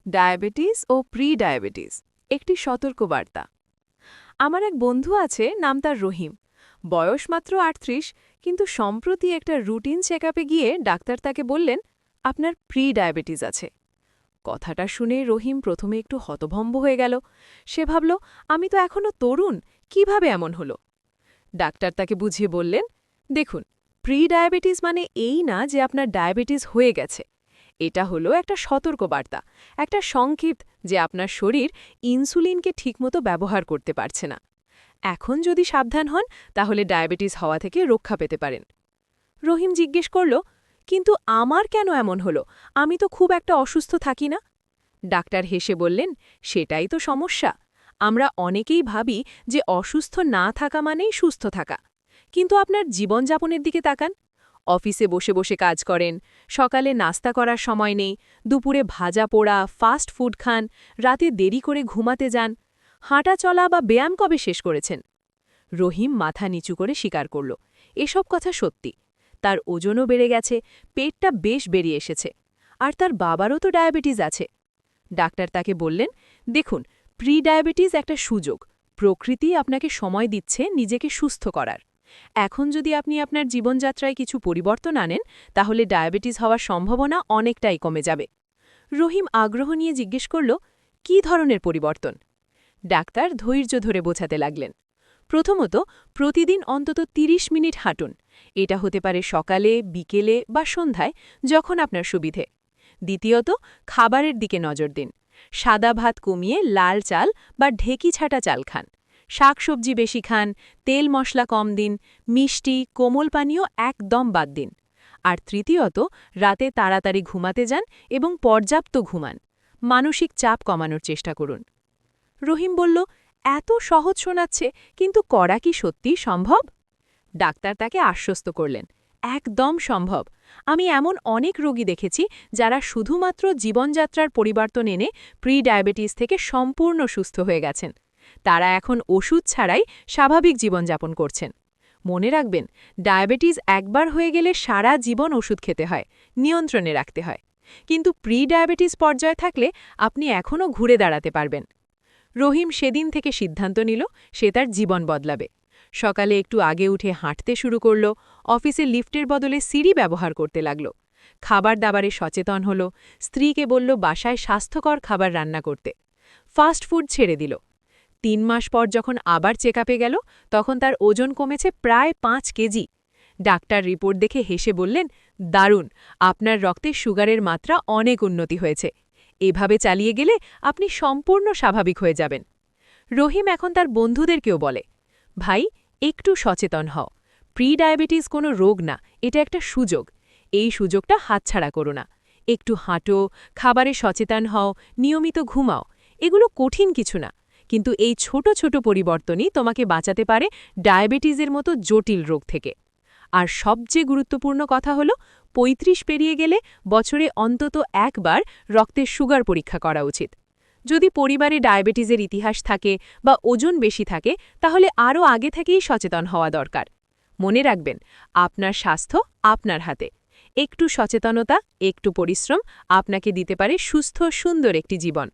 Diabetes ও pre diabetes একটি সতর্কবার্তা। আমার এক বন্ধু আছে, নাম তার রহিম। বয়স মাত্র ৩৮, কিন্তু সম্প্রতি একটা রুটিন চেকআপে গিয়ে ডাক্তার তাকে বললেন, আপনার প্রি ডায়াবেটিস আছে। কথাটা শুনে রহিম প্রথমে একটু হতভম্ব হয়ে গেল। সে ভাবল, আমি তো এখনো তরুণ, কিভাবে এমন হলো? ডাক্তার তাকে বুঝিয়ে বললেন, দেখুন, প্রি ডায়াবেটিস মানে এই না যে আপনার ডায়াবেটিস হয়ে গেছে। এটা হলো একটা সতর্কবার্তা, একটা সংকেত যে আপনার শরীর ইনসুলিনকে ঠিকমতো ব্যবহার করতে পারছে না। এখন যদি সাবধান হন, তাহলে ডায়াবেটিস হওয়া থেকে রক্ষা পেতে পারেন। রহিম জিজ্ঞেস করল, কিন্তু আমার কেন এমন হলো? আমি তো খুব একটা অসুস্থ থাকি না। ডাক্তার হেসে বললেন, সেটাই তো সমস্যা। আমরা অনেকেই ভাবি যে অসুস্থ না থাকা মানেই সুস্থ থাকা। কিন্তু আপনার জীবনযাপনের দিকে তাকান। অফিসে বসে বসে কাজ করেন, সকালে নাস্তা করার সময় নেই, দুপুরে ভাজা পোড়া ফাস্ট ফুড খান, রাতে দেরি করে ঘুমাতে যান। হাঁটা চলা বা ব্যায়াম কবে শেষ করেছেন? রহিম মাথা নিচু করে স্বীকার করল, এসব কথা সত্যি। তার ওজনও বেড়ে গেছে, পেটটা বেশ বেরিয়ে এসেছে। আর তার বাবারও তো ডায়াবেটিস আছে। ডাক্তার তাকে বললেন, দেখুন, প্রি ডায়াবেটিস একটা সুযোগ। প্রকৃতি আপনাকে সময় দিচ্ছে নিজেকে সুস্থ করার। এখন যদি আপনি আপনার জীবনযাত্রায় কিছু পরিবর্তন আনেন, তাহলে ডায়াবেটিস হওয়ার সম্ভাবনা অনেকটাই কমে যাবে। রহিম আগ্রহ নিয়ে জিজ্ঞেস করল, কী ধরনের পরিবর্তন? ডাক্তার ধৈর্য ধরে বোঝাতে লাগলেন। প্রথমত, প্রতিদিন অন্তত ৩০ মিনিট হাঁটুন। এটা হতে পারে সকালে, বিকেলে বা সন্ধ্যায়, যখন আপনার সুবিধে। দ্বিতীয়ত, খাবারের দিকে নজর দিন। সাদা ভাত কমিয়ে লাল চাল বা ঢেকি ছাটা চাল খান। শাকসবজি বেশি খান, তেল মশলা কম দিন, মিষ্টি কোমল পানীয় একদম বাদ দিন। আর তৃতীয়ত, রাতে তাড়াতাড়ি ঘুমাতে যান এবং পর্যাপ্ত ঘুমান। মানসিক চাপ কমানোর চেষ্টা করুন। রহিম বলল, এত সহজ শোনাচ্ছে, কিন্তু করা কি সত্যিই সম্ভব? ডাক্তার তাকে আশ্বস্ত করলেন, একদম সম্ভব। আমি এমন অনেক রোগী দেখেছি যারা শুধুমাত্র জীবনযাত্রার পরিবর্তন এনে প্রি ডায়াবেটিস থেকে সম্পূর্ণ সুস্থ হয়ে গেছেন। তারা এখন ওষুধ ছাড়াই স্বাভাবিক জীবনযাপন করছেন। মনে রাখবেন, ডায়াবেটিস একবার হয়ে গেলে সারা জীবন ওষুধ খেতে হয়, নিয়ন্ত্রণে রাখতে হয়। কিন্তু প্রি ডায়াবেটিস পর্যায়ে থাকলে আপনি এখনও ঘুরে দাঁড়াতে পারবেন। রহিম সেদিন থেকে সিদ্ধান্ত নিল, সে তার জীবন বদলাবে। সকালে একটু আগে উঠে হাঁটতে শুরু করল, অফিসে লিফটের বদলে সিঁড়ি ব্যবহার করতে লাগল। খাবার দাবারে সচেতন হল, স্ত্রীকে বলল বাসায় স্বাস্থ্যকর খাবার রান্না করতে। ফাস্ট ফুড ছেড়ে দিল। ৩ মাস পর যখন আবার চেকআপে গেল, তখন তার ওজন কমেছে প্রায় ৫ কেজি। ডাক্তার রিপোর্ট দেখে হেসে বললেন, দারুণ, আপনার রক্তে সুগারের মাত্রা অনেক উন্নতি হয়েছে। এভাবে চালিয়ে গেলে আপনি সম্পূর্ণ স্বাভাবিক হয়ে যাবেন। রহিম এখন তার বন্ধুদেরকেও বলে, ভাই, একটু সচেতন হও। প্রি ডায়াবেটিস কোনো রোগ না, এটা একটা সুযোগ। এই সুযোগটা হাতছাড়া করো না। একটু হাঁটো, খাবারে সচেতন হও, নিয়মিত ঘুমাও। এগুলো কঠিন কিছু না, কিন্তু এই ছোট ছোট পরিবর্তনই তোমাকে বাঁচাতে পারে ডায়াবেটিসের মতো জটিল রোগ থেকে। আর সবচেয়ে গুরুত্বপূর্ণ কথা হলো, ৩৫ পেরিয়ে গেলে বছরে অন্তত একবার রক্তের সুগার পরীক্ষা করা উচিত। যদি পরিবারে ডায়াবেটিসের ইতিহাস থাকে বা ওজন বেশি থাকে, তাহলে আরও আগে থেকেই সচেতন হওয়া দরকার। মনে রাখবেন, আপনার স্বাস্থ্য আপনার হাতে। একটু সচেতনতা, একটু পরিশ্রম আপনাকে দিতে পারে সুস্থ সুন্দর একটি জীবন।